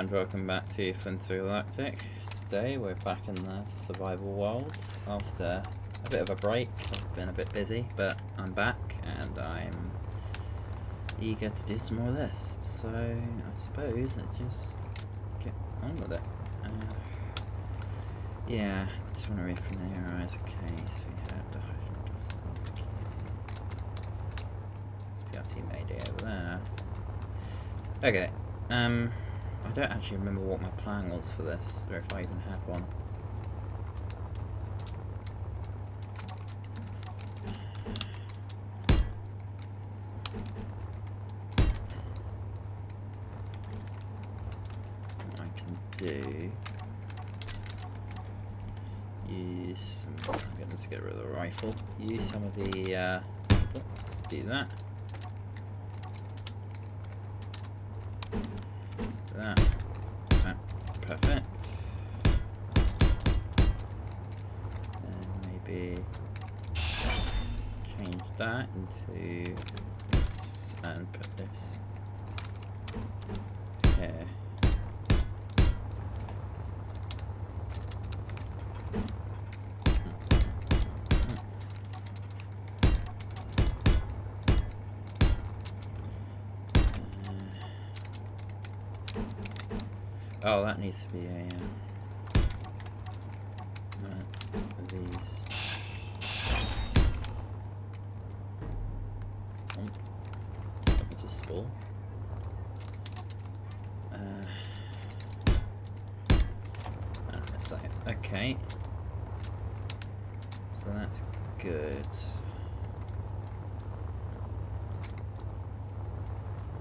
and welcome back to Ep20 Galactic. Today we're back in the survival world after a bit of a break. I've been a bit busy, but I'm back and I'm eager to do some more of this. So I suppose let's just get on with it. Yeah, just want to refamiliarise. Okay, so we have the PRT Mayday over there. Okay, I don't actually remember what my plan was for this, or if I even had one. What I can do... use some... I'm going to get rid of the rifle. Use some of the... let's do that. That. Perfect. And maybe change that into this and put this here. Oh, that needs to be a these. Oh, something just spawned. Okay, so that's good.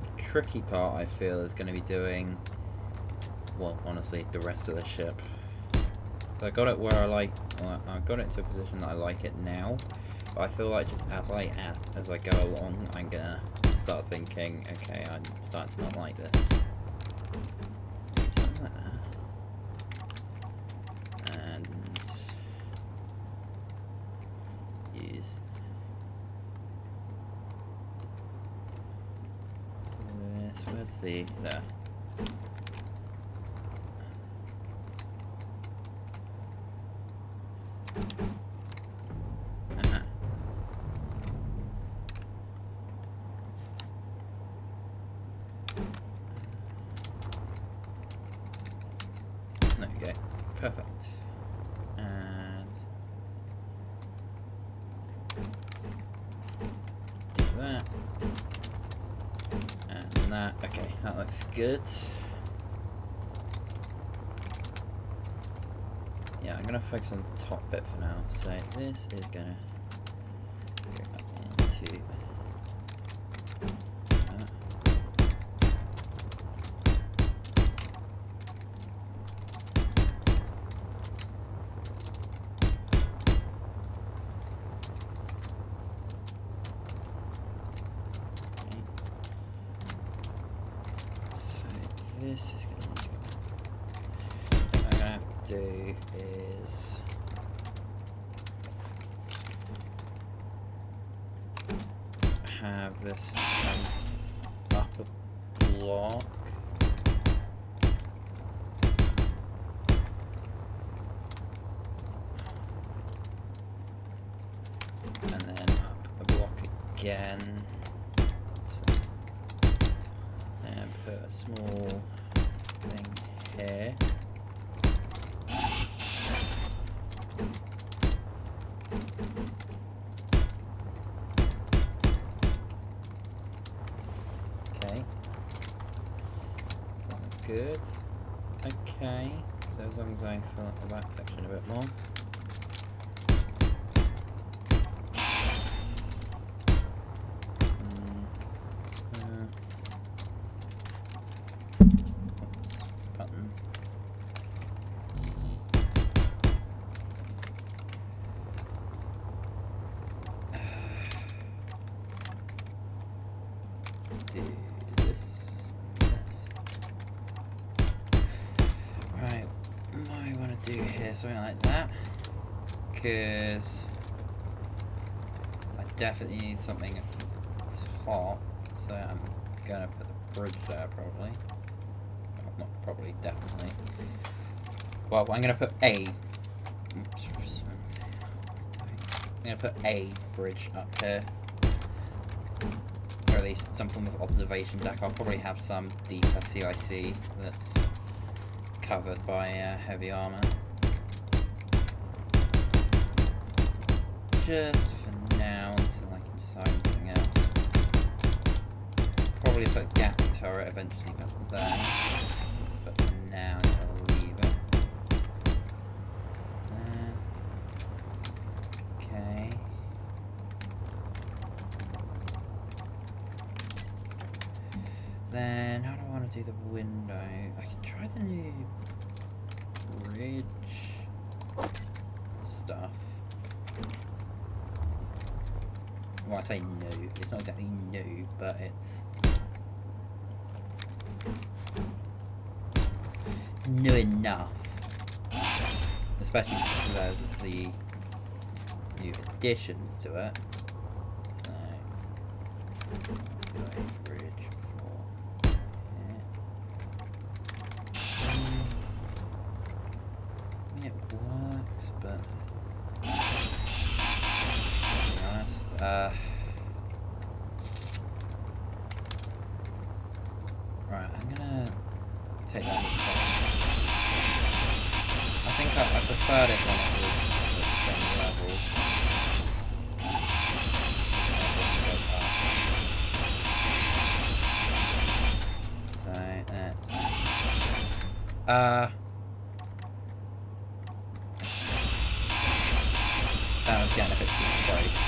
The tricky part I feel is going to be doing, well, honestly, the rest of the ship. So I got it where I like. Well, I got it to a position that I like it now, but I feel like just as I go along, I'm gonna start thinking, okay, I'm starting to not like this. Something like that. And use this. Where's the there? There we go. Perfect. And do that. And that. Okay, that looks good. Yeah, I'm gonna focus on the top bit for now. So this is gonna go into that. This is going to need to go. What I'm going to have to do is have this up a block. And then up a block again. And put a small thing here. Okay. That's good. Okay. So as long as I fill up the back section a bit more. Do this. Right, what do I want to do here? Something like that. Because I definitely need something at the top. So I'm going to put the bridge there probably. not probably, definitely. Well, I'm going to put a... Oops, I'm going to put a bridge up here. Or at least some form of observation deck. I'll probably have some deeper CIC that's covered by heavy armour. Just for now, until I can decide something else. Probably put a gap turret eventually up there. But for now, I'm going to leave it. Okay. Then, how do I want to do the window? I can try the new bridge stuff. Well, I say new. It's not exactly new, but it's new enough. Especially since there's the new additions to it. So, do a bridge for here. I mean, it works, but to be honest, right, I'm gonna take that as well. I think I preferred it when it was at the same level. So that's that was getting a bit too close.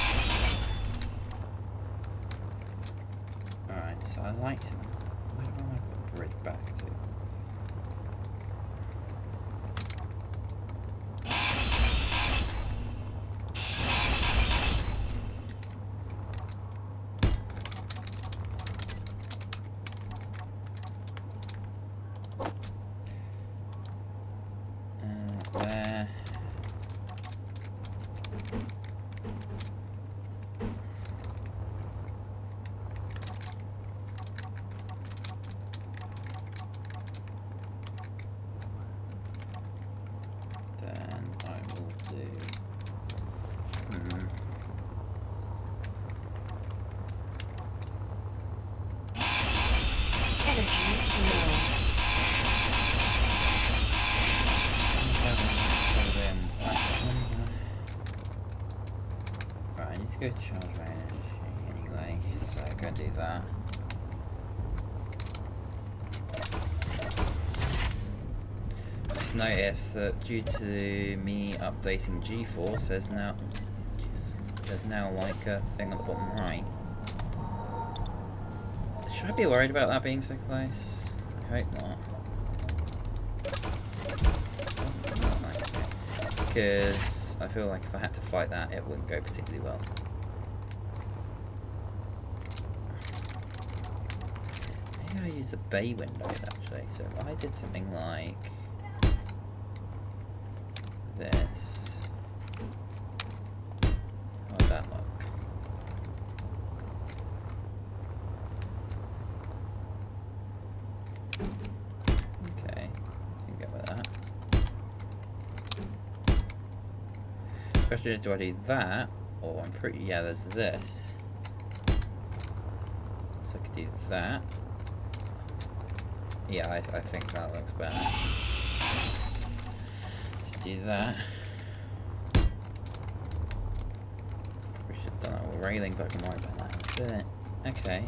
Alright, so I like to... Where do I want to put the bridge back to? There. Then I will do... Energy low. Right, I need to go charge my energy anyway, so I'm going to do that. Just noticed that due to me updating GeForce, there's now like a thing on the bottom right. Should I be worried about that being so close? I hope not. Because I feel like if I had to fight that, it wouldn't go particularly well. Maybe I use the bay windows actually. So if I did something like this, how would that look? Okay, you can go with that. Question is, do I do that, or I'm pretty, yeah, there's this. So I could do that. Yeah, I think that looks better. Just do that. We should have done that with railing, but I can worry about that in a bit. Okay.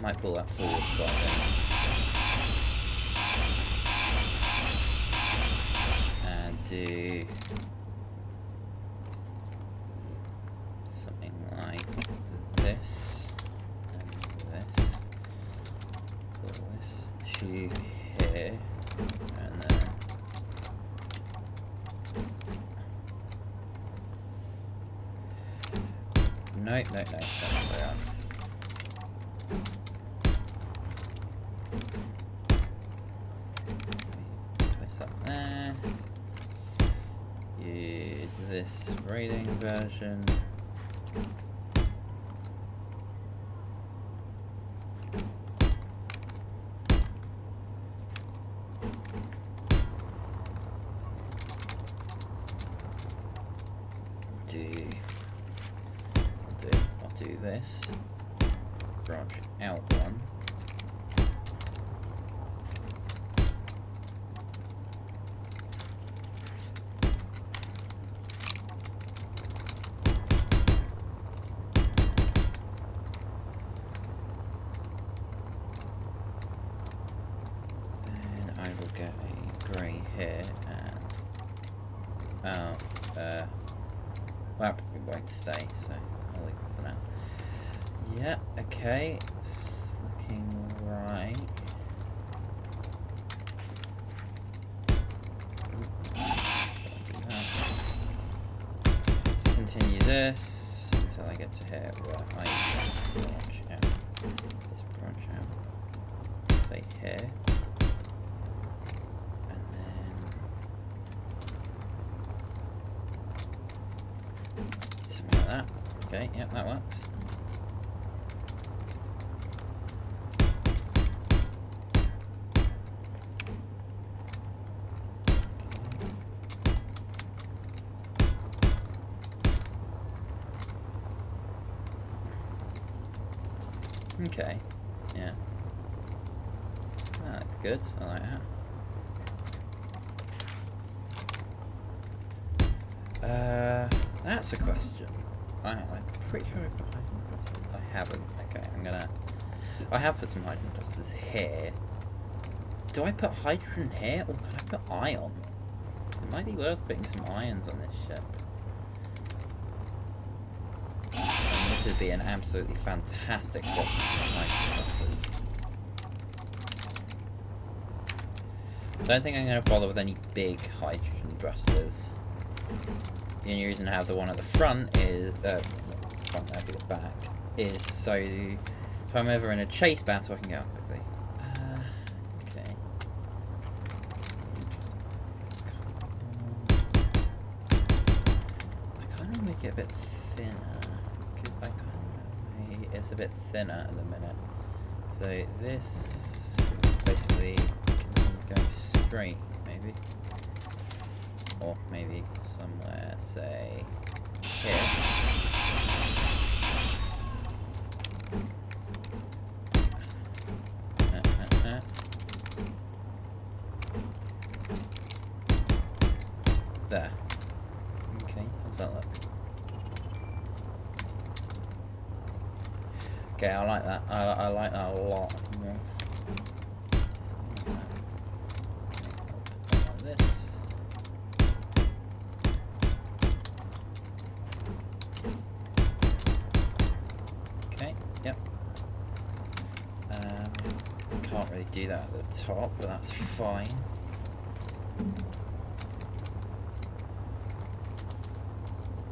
Might pull that forward slightly. Do something like this and this. Pull this to here and then no, that's the way up. Place up there. Use this rating version. I'll do this. Branch out one. Then I will get a grey here and well, probably won't stay, so I'll leave it for now. Yeah, okay, it's looking right. Just continue this until I get to here where I branch out. Just branch out. Say here. And then something like that. Okay, yep, that works. Okay, yeah. That looks good, I like that. That's a question. I'm pretty sure I put hydrogen dusters. I haven't. Okay, I have put some hydrogen dusters here. Do I put hydrogen here, or can I put iron? It might be worth putting some ions on this ship. This would be an absolutely fantastic spot for hydrogen dusters. Don't think I'm going to bother with any big hydrogen thrusters. The only reason I have the one at the front is front, that'd be the back, is so if I'm ever in a chase battle I can get out quickly. Okay. I kind of make it a bit thinner because I kind of it's a bit thinner at the minute. So this basically going straight, maybe, or maybe somewhere, say here. There. Okay, how's that look? Okay, I like that. I like that a lot. Nice. Like this. Okay, yep. Can't really do that at the top, but that's fine.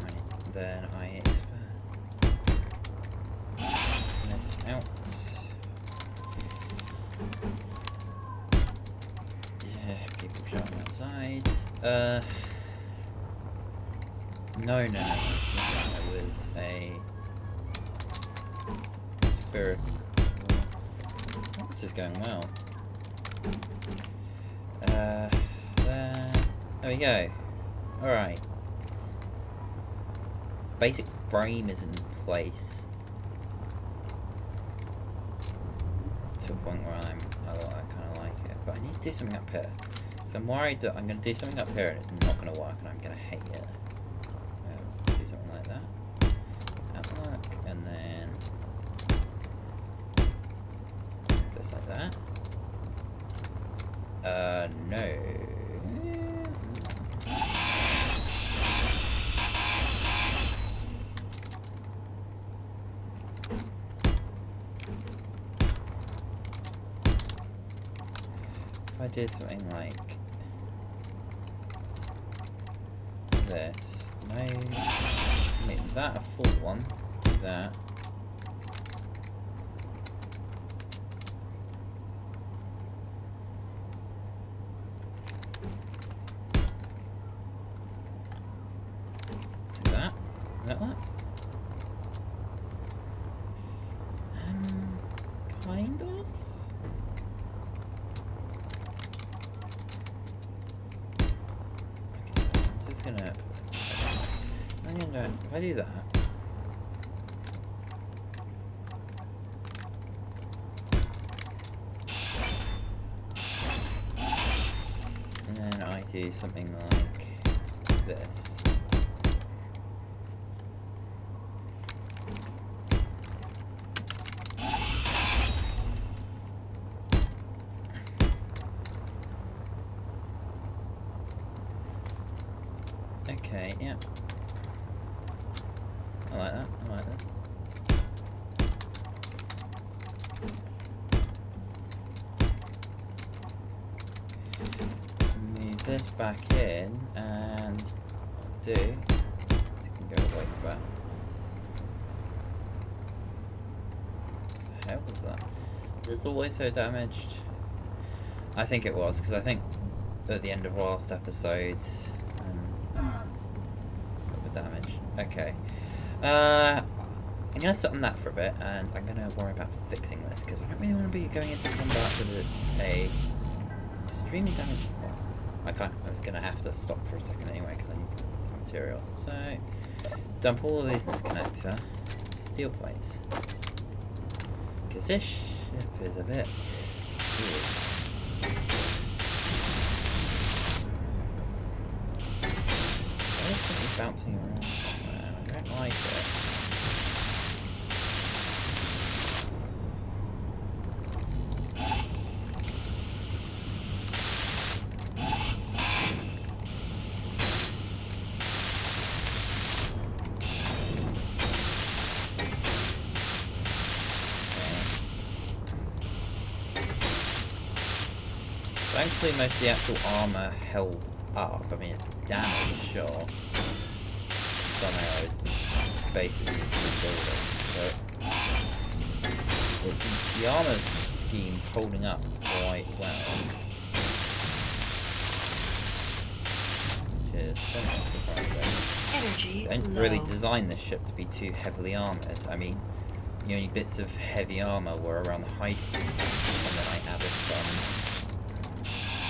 Right, then I expand this out. Yeah, keep the shot outside. No. It was a spirit. This is going well. There we go. Alright. Basic frame is in place. To a point where I kind of like it. But I need to do something up here. So I'm worried that I'm going to do something up here and it's not going to work and I'm going to hate it. Do something like that. That'll work. And then this like that. No. If I did something like this, make that a full one, do that. Do that. That one. kind of. Okay, I'm just gonna. If I do that. And then I do something like this. Okay, yeah. I like that. I like this. Move this back in, and I'll do. You can go away from that. What the hell was that? Is this always so damaged? I think it was, because I think at the end of last episode, damage. Okay. I'm going to sit on that for a bit, and I'm going to worry about fixing this, because I don't really want to be going into combat with a extremely damaged... Well, I was going to have to stop for a second anyway, because I need some materials. So, dump all of these in this connector. Steel plates. Because this ship is a bit... bouncing around somewhere. I don't like it. Thankfully, most of the actual armor held up. I mean, it's damaged, sure. Some areas basically rebuilding, but the armor scheme's holding up quite well. Which is somewhat surprising. Energy They didn't low. really design this ship to be too heavily armored. I mean, the only bits of heavy armor were around the hydrogen tank, and then I added some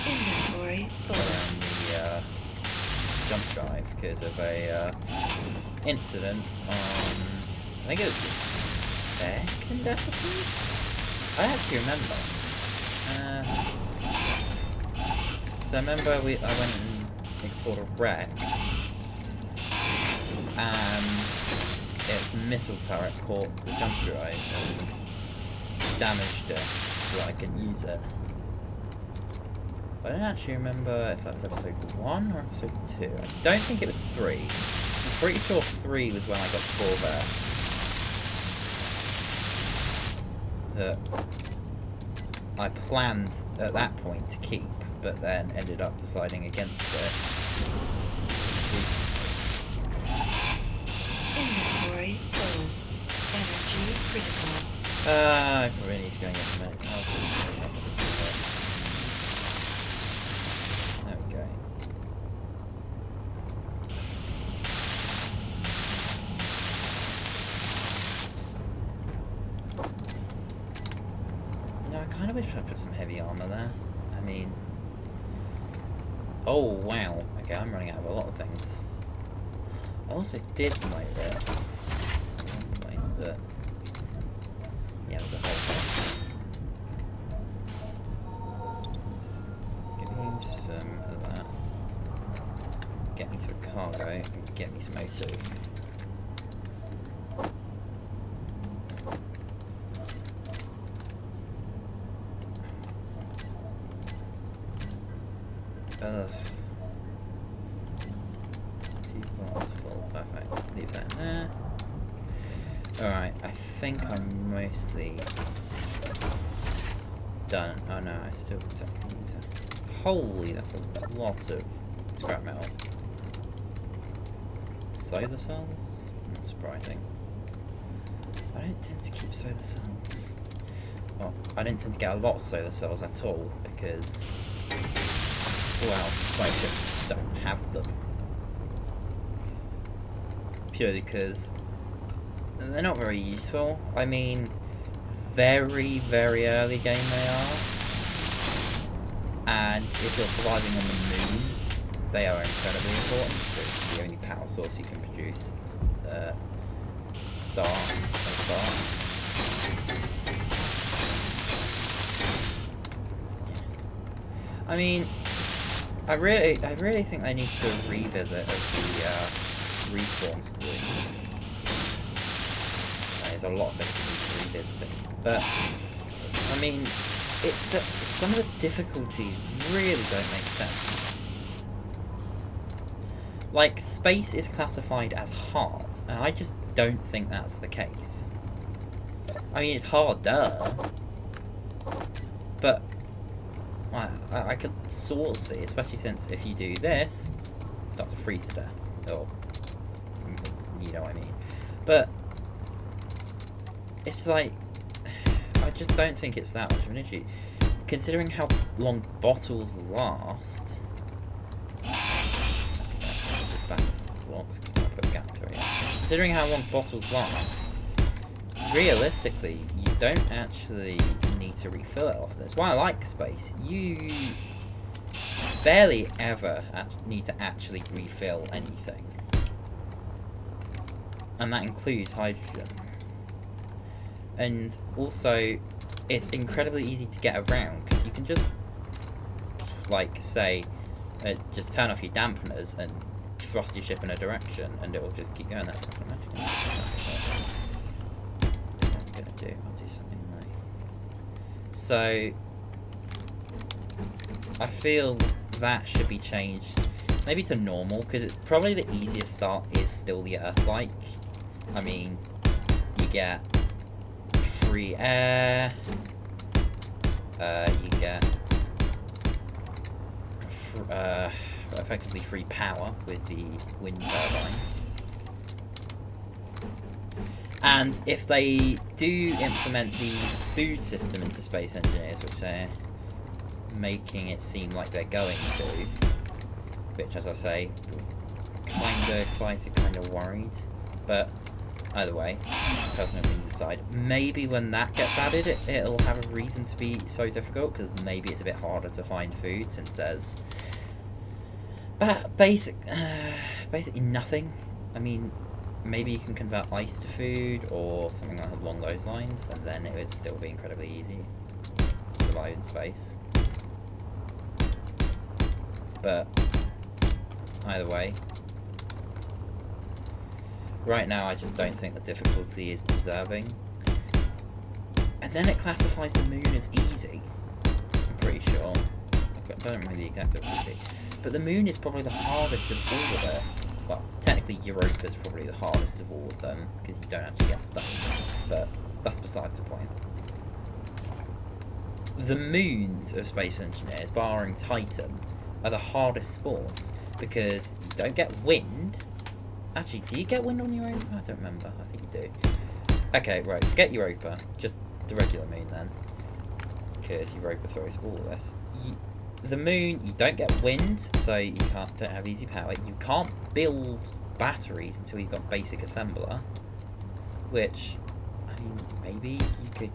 Inventory full. around the jump drive because of a incident on, I think it was the second episode? I actually remember. So I remember I went and explored a wreck, and its missile turret caught the jump drive and damaged it so that I could use it. I don't actually remember if that was episode 1 or episode 2. I don't think it was 3. I'm pretty sure 3 was when I got 4 there. That I planned at that point to keep, but then ended up deciding against it. Inventory full. Energy critical. I probably need to go and get some minute. There we go. You know, I kind of wish I put some heavy armor there. I mean... Oh, wow. Okay, I'm running out of a lot of things. I also did notice... that... Yeah, there's a whole thing. Give me some of that. Get me to a cargo and get me some O2. Ugh. 2 parts full, perfect. Leave that in there. Alright, I think I'm mostly done. Oh no, I still technically need to... Holy, that's a lot of scrap metal. Solar cells? Not surprising. I don't tend to keep solar cells. Well, I don't tend to get a lot of solar cells at all, because... well, spaceships don't have them. Purely because... they're not very useful. I mean, very, very early game they are. And if you're surviving on the moon, they are incredibly important. It's the only power source you can produce star. I mean, I really think they need to do a revisit of the respawn screen. There's a lot of things to be revisiting, but I mean, it's some of the difficulties really don't make sense. Like, space is classified as hard, and I just don't think that's the case. I mean, it's harder, but I could sort of see, especially since if you do this, you start to freeze to death, or you know what I mean. But it's like, I just don't think it's that much of an issue, considering how long bottles last. Just back blocks because I put a gap to it. Considering how long bottles last, realistically, you don't actually need to refill it often. That's why I like space. You barely ever need to actually refill anything, and that includes hydrogen. And also, it's incredibly easy to get around because you can just, like, say, just turn off your dampeners and thrust your ship in a direction, and it will just keep going that way. I'll do something like. So, I feel that should be changed, maybe to normal, because it's probably the easiest start is still the Earth-like. I mean, you get free air, you get effectively free power with the wind turbine. And if they do implement the food system into Space Engineers, which they're making it seem like they're going to, which, as I say, kinda excited, kinda worried, but either way, personal opinions aside, maybe when that gets added, it'll have a reason to be so difficult, because maybe it's a bit harder to find food, since there's basically nothing. I mean, maybe you can convert ice to food, or something along those lines, and then it would still be incredibly easy to survive in space. But either way, right now I just don't think the difficulty is deserving. And then it classifies the moon as easy, I'm pretty sure. I don't remember the exact difficulty. But the moon is probably the hardest of all of it. Well, technically Europa is probably the hardest of all of them, because you don't actually get stuck. But that's besides the point. The moons of Space Engineers, barring Titan, are the hardest spawns, because you don't get wind. Actually, do you get wind on Europa? I don't remember. I think you do. Okay, right, forget Europa. Just the regular moon then, because Europa throws all of this. The moon, you don't get wind, so you don't have easy power. You can't build batteries until you've got basic assembler, which, I mean, maybe you could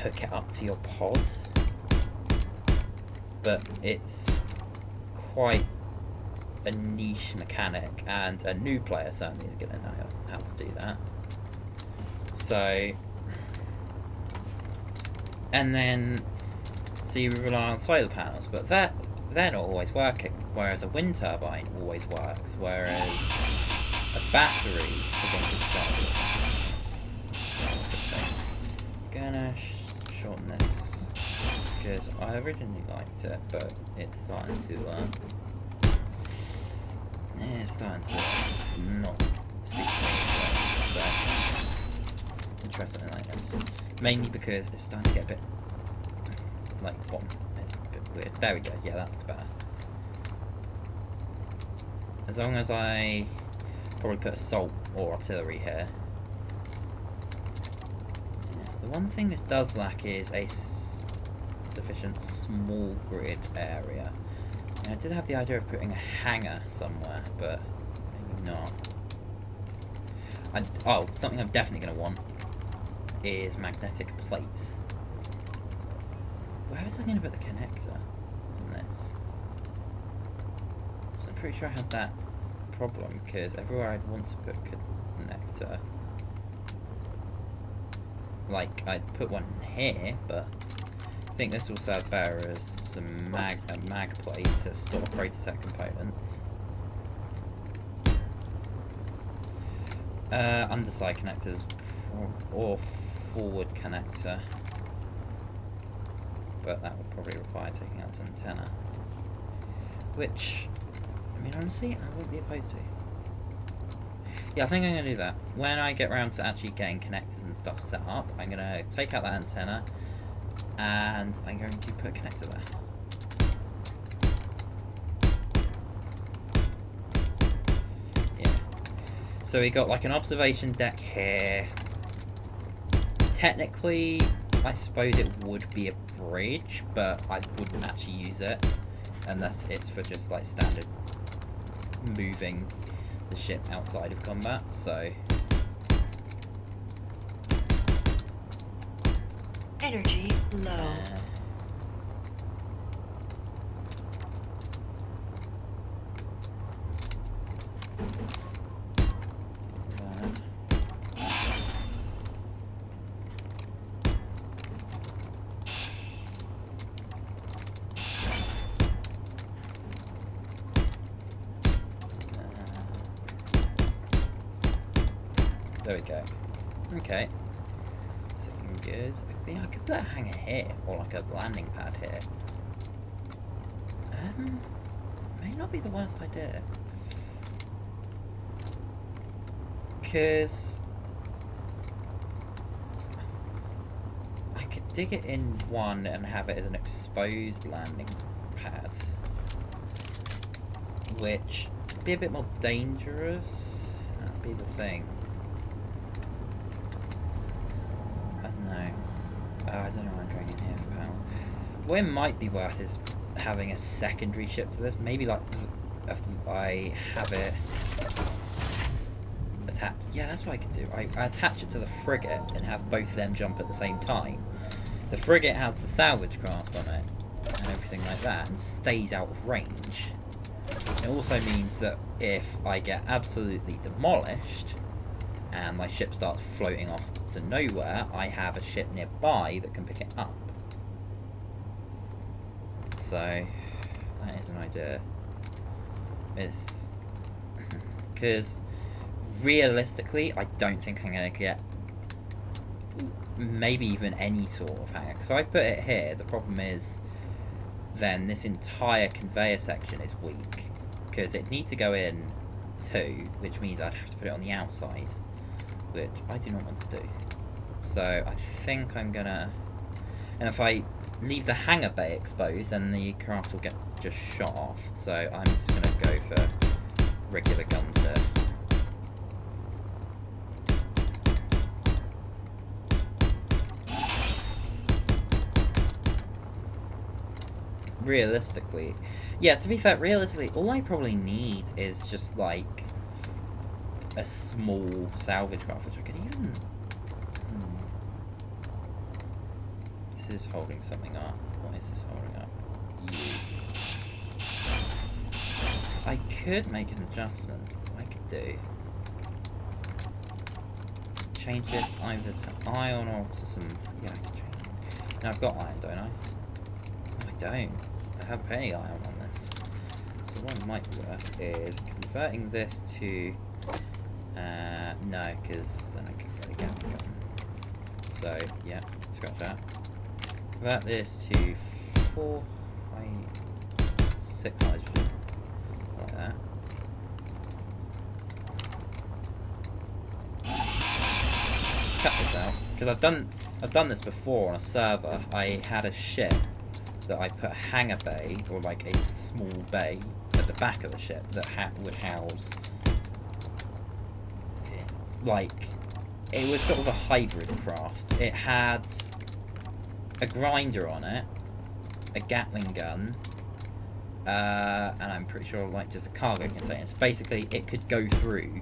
hook it up to your pod, but it's quite a niche mechanic, and a new player certainly is going to know how to do that. So, and then, so you rely on solar panels, but they're not always working, whereas a wind turbine always works, whereas a battery, as long as it's charged. Gonna shorten this, because I originally liked it, but it's starting to not speak to me, so I'll try something like this. Mainly because it's starting to get a bit, like, what? It's a bit weird. There we go, yeah, that looks better. As long as I probably put assault or artillery here. Yeah. The one thing this does lack is a sufficient small grid area. I did have the idea of putting a hangar somewhere, but maybe not. Oh, something I'm definitely going to want. is magnetic plates. Where was I going to put the connector in this? So I'm pretty sure I had that problem, because everywhere I'd want to put connector, like, I'd put one here, but I think this will serve better as some a mag plate to store crater set components. Underside connectors or forward connector, but that will probably require taking out this antenna, which, I mean, honestly, I wouldn't be opposed to. Yeah, I think I'm going to do that. When I get around to actually getting connectors and stuff set up, I'm going to take out that antenna and I'm going to put a connector there. So we got like an observation deck here. Technically, I suppose it would be a bridge, but I wouldn't actually use it unless it's for just like standard moving the ship outside of combat. So Energy low. There we go. Okay. It's looking good. I could put a hanger here, or like a landing pad here. May not be the worst idea. Because I could dig it in one and have it as an exposed landing pad, which would be a bit more dangerous. That'd be the thing. I don't know where I'm going in here for power. What it might be worth is having a secondary ship to this. Maybe like if I have it attached. Yeah, that's what I could do. I attach it to the frigate and have both of them jump at the same time. The frigate has the salvage craft on it and everything like that and stays out of range. It also means that if I get absolutely demolished and my ship starts floating off to nowhere, I have a ship nearby that can pick it up. So that is an idea. It's because realistically, I don't think I'm going to get maybe even any sort of hanger. So I put it here. The problem is then this entire conveyor section is weak because it needs to go in too, which means I'd have to put it on the outside, which I do not want to do. So I think I'm gonna, and if I leave the hangar bay exposed, then the craft will get just shot off. So I'm just gonna go for regular guns here. Realistically, yeah, to be fair, realistically, all I probably need is just like a small salvage craft, which I could even... This is holding something up. What is this holding up? I could make an adjustment. What I could do... Change this either to iron or to some... Yeah, I can change it. Now I've got iron, don't I? No, I don't. I haven't put any iron on this. So what might be worth is converting this to... no, because then I can get a Gatling gun. So, yeah, scratch that. Convert this to 6 hydrogen. Like that. Cut this out. Because I've done this before on a server. I had a ship that I put a hangar bay, or like a small bay, at the back of the ship that would house... like, it was sort of a hybrid craft. It had a grinder on it, a Gatling gun, and I'm pretty sure like just a cargo container. So basically it could go through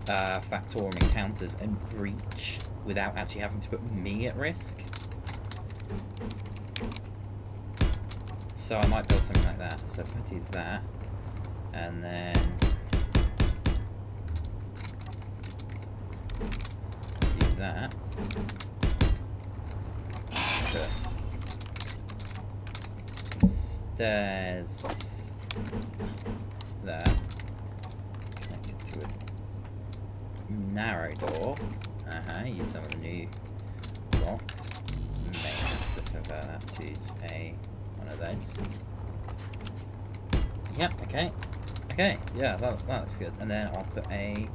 Factorum encounters and breach without actually having to put me at risk. So I might build something like that. So if I do that, and then do that, put some stairs there, connected to a narrow door. Use some of the new blocks. May have to convert that to one of those. Yep, okay. Okay, yeah, that looks good. And then I'll put a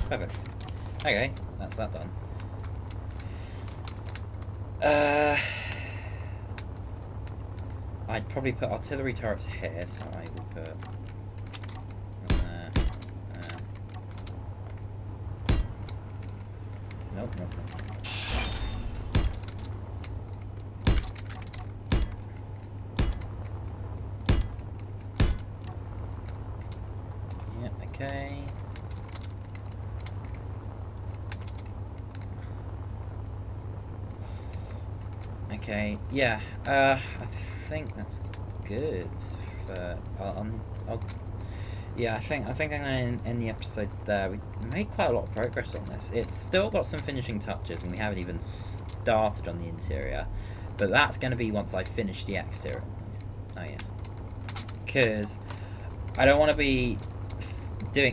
perfect. Okay, that's that done. I'd probably put artillery turrets here, so I will put nope. Yeah, okay. Okay, yeah, I think that's good for, yeah, I think I'm going to end the episode there. We made quite a lot of progress on this. It's still got some finishing touches, and we haven't even started on the interior. But that's going to be once I finish the exterior. Oh, yeah. Because I don't want to be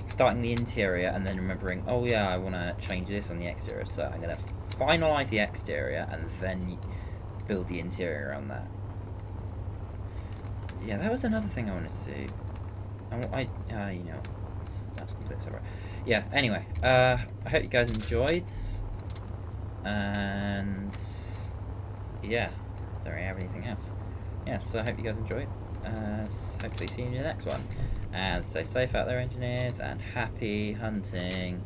starting the interior and then remembering, oh, yeah, I want to change this on the exterior. So I'm going to finalise the exterior and then build the interior around that. Yeah, that was another thing I wanted to do. You know, that's completely separate. Yeah, anyway, I hope you guys enjoyed, and yeah, don't really have anything else. Yeah, so I hope you guys enjoyed. Hopefully see you in the next one, and stay safe out there, engineers, and happy hunting.